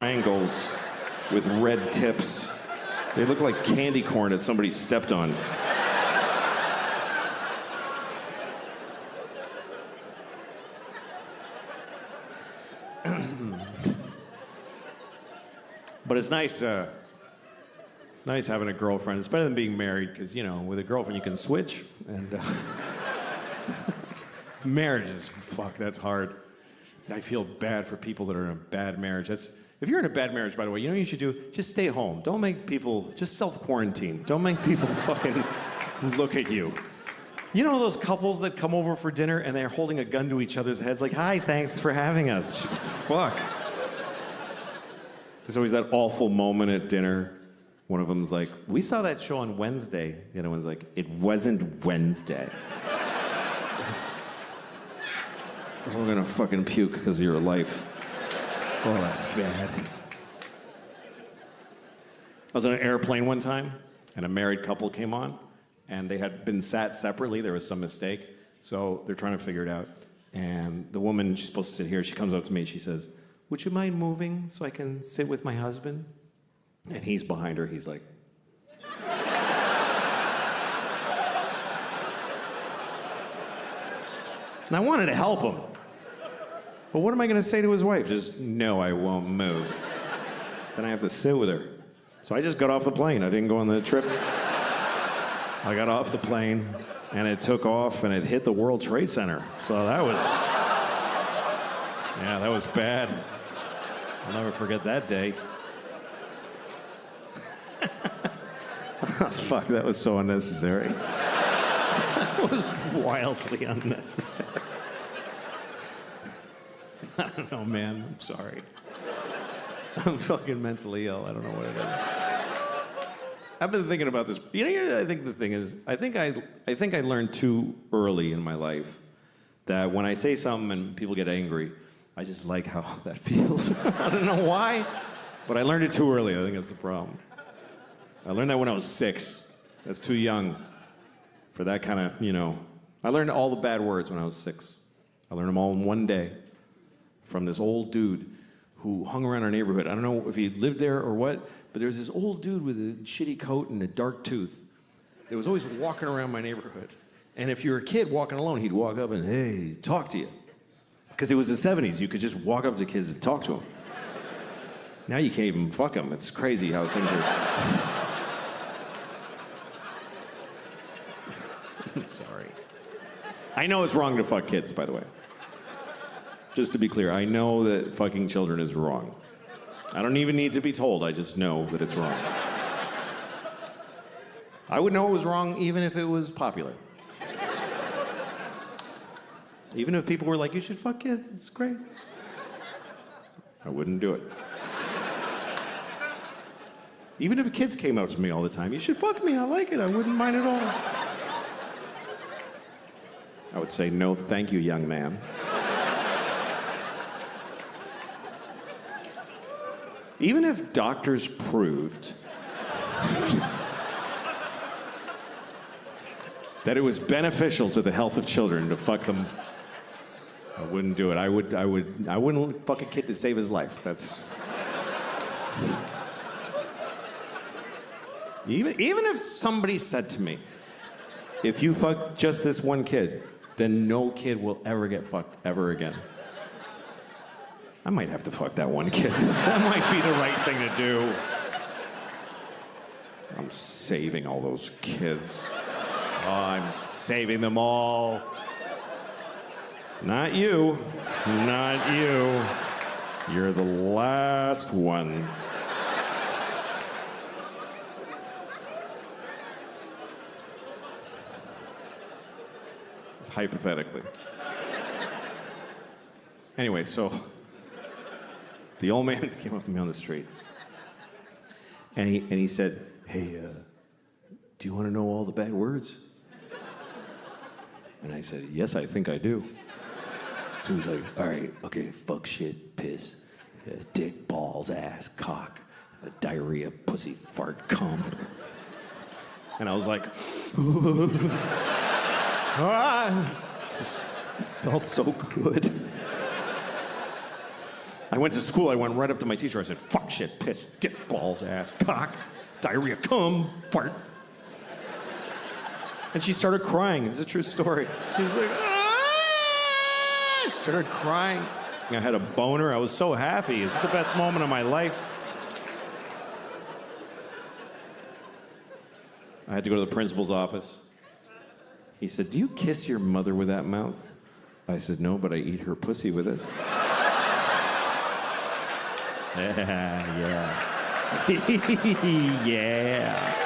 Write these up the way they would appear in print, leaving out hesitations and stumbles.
triangles with red tips. They look like candy corn that somebody stepped on. But it's nice having a girlfriend. It's better than being married because, you know, with a girlfriend you can switch. And marriage is, fuck, that's hard. I feel bad for people that are in a bad marriage. If you're in a bad marriage, by the way, you know what you should do? Just stay home. Don't make people, just self-quarantine. Don't make people fucking look at you. You know those couples that come over for dinner and they're holding a gun to each other's heads like, hi, thanks for having us. Fuck. There's always that awful moment at dinner. One of them's like, we saw that show on Wednesday. The other one's like, it wasn't Wednesday. We're gonna fucking puke because of your life. Oh, that's bad. I was on an airplane one time, and a married couple came on, and they had been sat separately. There was some mistake, so they're trying to figure it out. And the woman, she's supposed to sit here, she comes up to me, she says, would you mind moving so I can sit with my husband? And he's behind her, he's like... And I wanted to help him. But what am I going to say to his wife? Just, no, I won't move. Then I have to sit with her. So I just got off the plane. I didn't go on the trip. I got off the plane, and it took off, and it hit the World Trade Center. So that was... Yeah, that was bad. I'll never forget that day. Oh, fuck, that was so unnecessary. That was wildly unnecessary. I don't know, man. I'm sorry. I'm fucking mentally ill. I don't know what it is. I've been thinking about this. You know, I think the thing is, I think I learned too early in my life that when I say something and people get angry, I just like how that feels. I don't know why, but I learned it too early. I think that's the problem. I learned that when I was 6. That's too young for that kind of, you know. I learned all the bad words when I was 6. I learned them all in one day from this old dude who hung around our neighborhood. I don't know if he lived there or what, but there was this old dude with a shitty coat and a dark tooth that was always walking around my neighborhood. And if you were a kid walking alone, he'd walk up and, hey, talk to you. Because it was the 70s. You could just walk up to kids and talk to them. Now you can't even fuck them. It's crazy how things are... I'm sorry. I know it's wrong to fuck kids, by the way. Just to be clear, I know that fucking children is wrong. I don't even need to be told. I just know that it's wrong. I would know it was wrong even if it was popular. Even if people were like, you should fuck kids, it's great. I wouldn't do it. Even if kids came up to me all the time, you should fuck me, I like it, I wouldn't mind at all. I would say, no, thank you, young man. Even if doctors proved that it was beneficial to the health of children to fuck them, I wouldn't do it. I wouldn't fuck a kid to save his life. That's... Even if somebody said to me, if you fuck just this one kid, then no kid will ever get fucked ever again. I might have to fuck that one kid. That might be the right thing to do. I'm saving all those kids. Oh, I'm saving them all. Not you. Not you. You're the last one. Hypothetically. Anyway, so the old man came up to me on the street, and he said, "Hey, do you want to know all the bad words?" And I said, "Yes, I think I do." So he's like, "All right, okay, fuck, shit, piss, dick, balls, ass, cock, diarrhea, pussy, fart, cum." And I was like, just felt so good. I went to school, I went right up to my teacher, I said, fuck, shit, piss, dick, balls, ass, cock, diarrhea, cum, fart. And she started crying. It's a true story. She was like, ah! I started crying. I had a boner. I was so happy. It's the best moment of my life. I had to go to the principal's office. He said, do you kiss your mother with that mouth? I said, no, but I eat her pussy with it. Yeah. Yeah.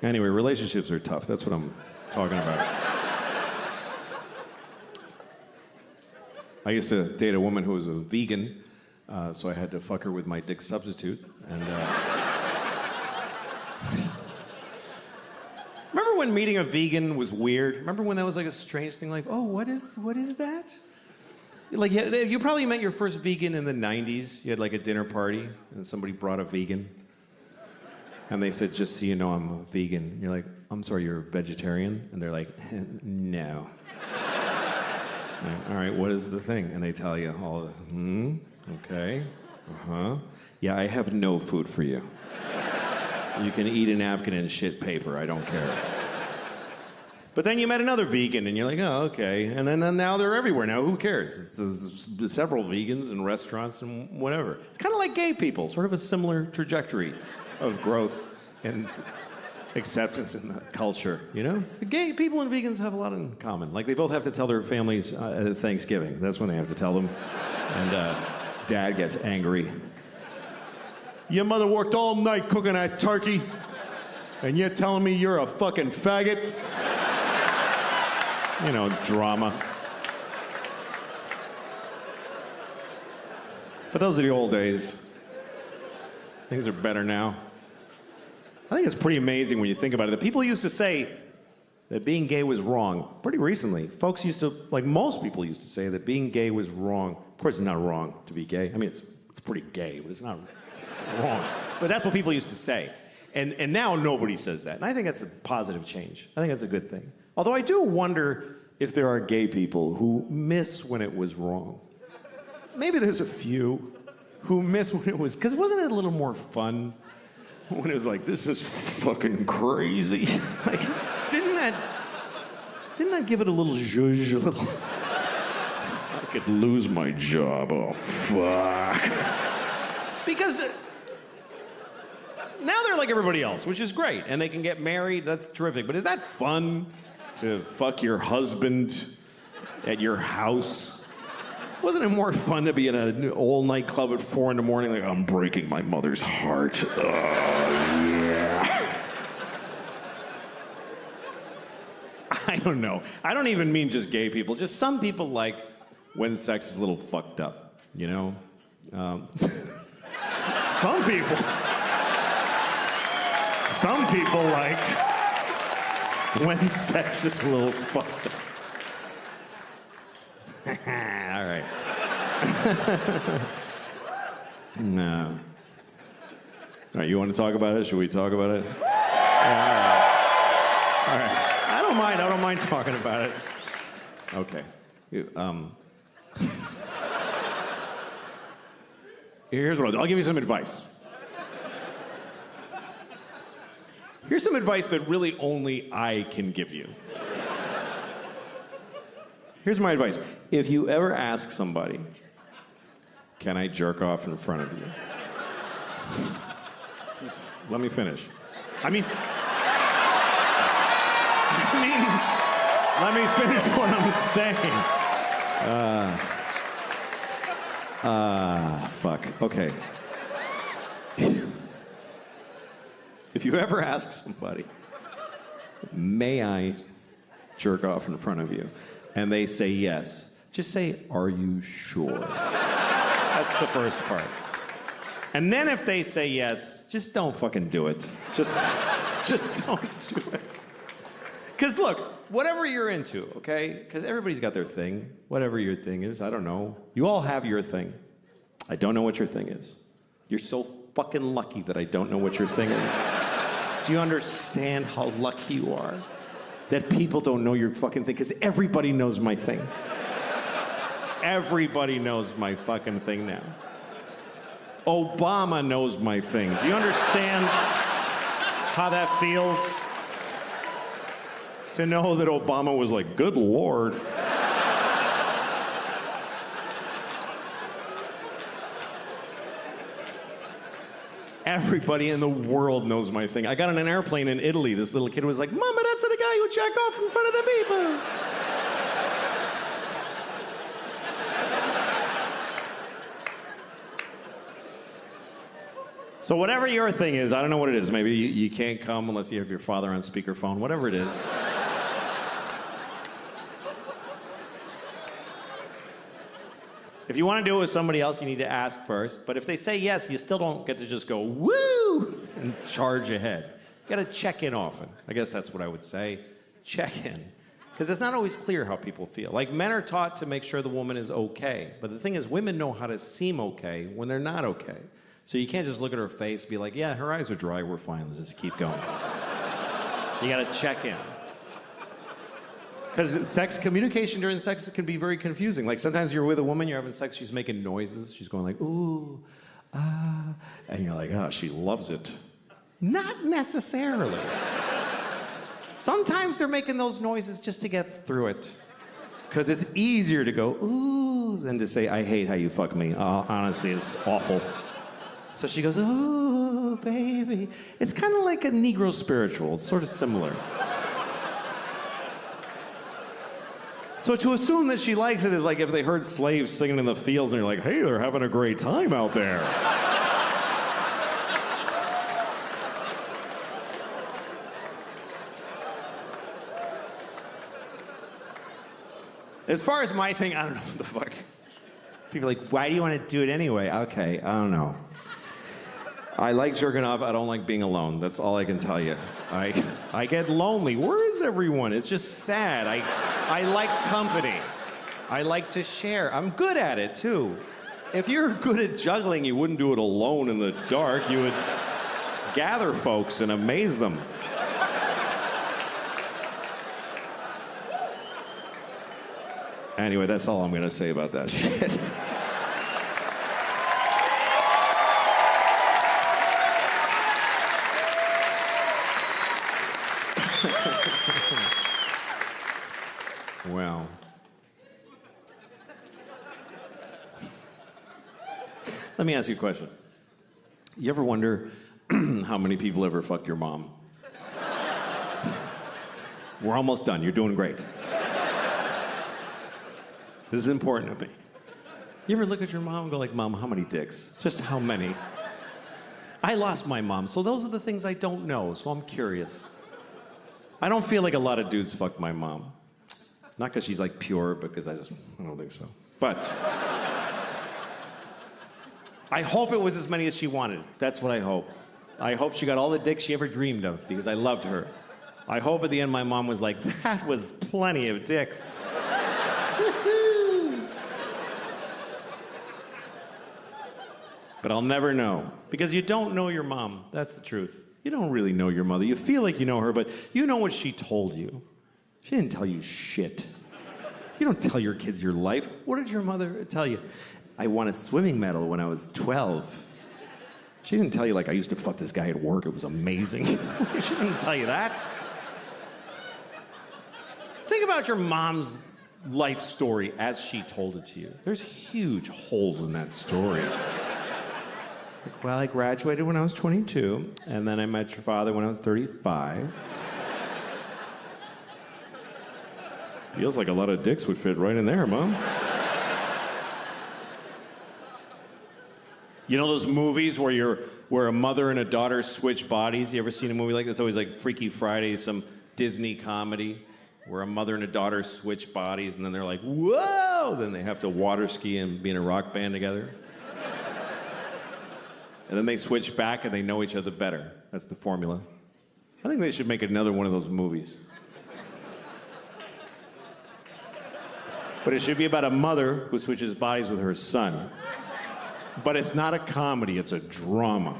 Anyway, relationships are tough. That's what I'm talking about. I used to date a woman who was a vegan, so I had to fuck her with my dick substitute. And remember when meeting a vegan was weird? Remember when that was like a strange thing? Like, oh, what is that? Like, you probably met your first vegan in the 90s. You had like a dinner party, and somebody brought a vegan. And they said, just so you know, I'm a vegan. And you're like, I'm sorry, you're a vegetarian? And they're like, no. Like, all right, what is the thing? And they tell you all, okay, yeah, I have no food for you. You can eat a napkin and shit paper, I don't care. But then you met another vegan, and you're like, oh, okay. And then now they're everywhere now, who cares? There's several vegans in restaurants and whatever. It's kind of like gay people, sort of a similar trajectory of growth and acceptance in the culture, you know? Gay people and vegans have a lot in common. Like, they both have to tell their families at Thanksgiving. That's when they have to tell them. And Dad gets angry. Your mother worked all night cooking that turkey, and you're telling me you're a fucking faggot? You know, it's drama. But those are the old days. Things are better now. I think it's pretty amazing when you think about it. The people used to say that being gay was wrong. Pretty recently, folks used to, like most people used to say that being gay was wrong. Of course, it's not wrong to be gay. I mean, it's pretty gay, but it's not wrong. But that's what people used to say. And now nobody says that. And I think that's a positive change. I think that's a good thing. Although I do wonder if there are gay people who miss when it was wrong. Maybe there's a few who miss when it was, because wasn't it a little more fun when it was like, this is fucking crazy? Like, didn't that give it a little zhuzh, a little, I could lose my job, oh fuck. Because now they're like everybody else, which is great, and they can get married, that's terrific, but is that fun to fuck your husband at your house? Wasn't it more fun to be in an old nightclub at 4 a.m, like, I'm breaking my mother's heart. Oh, yeah. I don't know. I don't even mean just gay people. Just some people like when sex is a little fucked up, you know? Some people like when sex is a little fucked up. All right. No. All right, you want to talk about it? Should we talk about it? Yeah, all right. I don't mind talking about it. Okay. Here's what I'll give you some advice. Here's some advice that really only I can give you. Here's my advice. If you ever ask somebody, can I jerk off in front of you? Just let me finish. Let me finish what I'm saying. Fuck. Okay. If you ever ask somebody, may I jerk off in front of you? And they say yes. Just say, are you sure? That's the first part. And then if they say yes, just don't fucking do it. Just don't do it. Because look, whatever you're into, okay? Because everybody's got their thing. Whatever your thing is, I don't know. You all have your thing. I don't know what your thing is. You're so fucking lucky that I don't know what your thing is. Do you understand how lucky you are? that people don't know your fucking thing, because everybody knows my thing. Everybody knows my fucking thing now. Obama knows my thing. Do you understand how that feels? To know that Obama was like, good Lord. Everybody in the world knows my thing. I got on an airplane in Italy. This little kid was like, Mama, that's the guy who jacked off in front of the people. So whatever your thing is, I don't know what it is. Maybe you can't come unless you have your father on speakerphone. Whatever it is. If you want to do it with somebody else, you need to ask first. But if they say yes, you still don't get to just go, woo, and charge ahead. You got to check in often. I guess that's what I would say. Check in. Because it's not always clear how people feel. Like, men are taught to make sure the woman is okay. But the thing is, women know how to seem okay when they're not okay. So you can't just look at her face and be like, yeah, her eyes are dry, we're fine, let's just keep going. You got to check in. Because communication during sex can be very confusing. Like, sometimes you're with a woman, you're having sex, she's making noises. She's going like, ooh, ah. And you're like, oh, she loves it. Not necessarily. Sometimes they're making those noises just to get through it. Because it's easier to go, ooh, than to say, I hate how you fuck me. Honestly, it's awful. So she goes, ooh, baby. It's kind of like a Negro spiritual. It's sort of similar. So to assume that she likes it is like if they heard slaves singing in the fields and you're like, hey, they're having a great time out there. As far as my thing, I don't know what the fuck. People are like, why do you want to do it anyway? Okay, I don't know. I like jerking off. I don't like being alone. That's all I can tell you. I get lonely. Where is everyone? It's just sad. I like company. I like to share. I'm good at it, too. If you're good at juggling, you wouldn't do it alone in the dark. You would gather folks and amaze them. Anyway, that's all I'm going to say about that shit. Well, let me ask you a question. You ever wonder how many people ever fucked your mom? We're almost done. You're doing great. This is important to me. You ever look at your mom and go like, Mom, how many dicks? Just how many? I lost my mom, so those are the things I don't know, so I'm curious. I don't feel like a lot of dudes fucked my mom. Not because she's like pure, because I don't think so. But I hope it was as many as she wanted. That's what I hope. I hope she got all the dicks she ever dreamed of, because I loved her. I hope at the end my mom was like, that was plenty of dicks. But I'll never know, because you don't know your mom. That's the truth. You don't really know your mother. You feel like you know her, but you know what she told you. She didn't tell you shit. You don't tell your kids your life. What did your mother tell you? I won a swimming medal when I was 12. She didn't tell you, like, I used to fuck this guy at work. It was amazing. She didn't tell you that. Think about your mom's life story as she told it to you. There's huge holes in that story. Well, I graduated when I was 22, and then I met your father when I was 35. Feels like a lot of dicks would fit right in there, Mom. You know those movies where a mother and a daughter switch bodies? You ever seen a movie like this? It's always like Freaky Friday, some Disney comedy, where a mother and a daughter switch bodies, and then they're like, whoa! Then they have to water ski and be in a rock band together. And then they switch back and they know each other better. That's the formula. I think they should make another one of those movies. But it should be about a mother who switches bodies with her son. But it's not a comedy, it's a drama.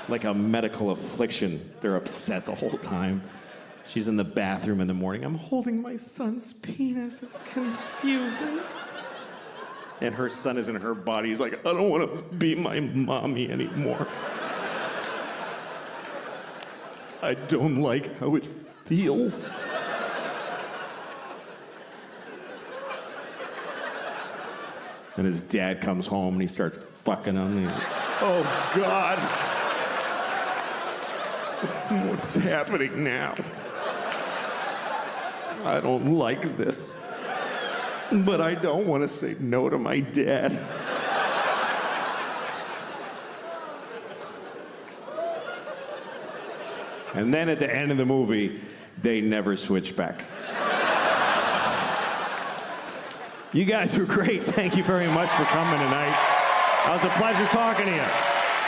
Like a medical affliction. They're upset the whole time. She's in the bathroom in the morning. I'm holding my son's penis. It's confusing. And her son is in her body. He's like, I don't want to be my mommy anymore. I don't like how it feels. And his dad comes home and he starts fucking him. Oh, God. What's happening now? I don't like this. But I don't want to say no to my dad. And then at the end of the movie, they never switch back. You guys were great. Thank you very much for coming tonight. It was a pleasure talking to you.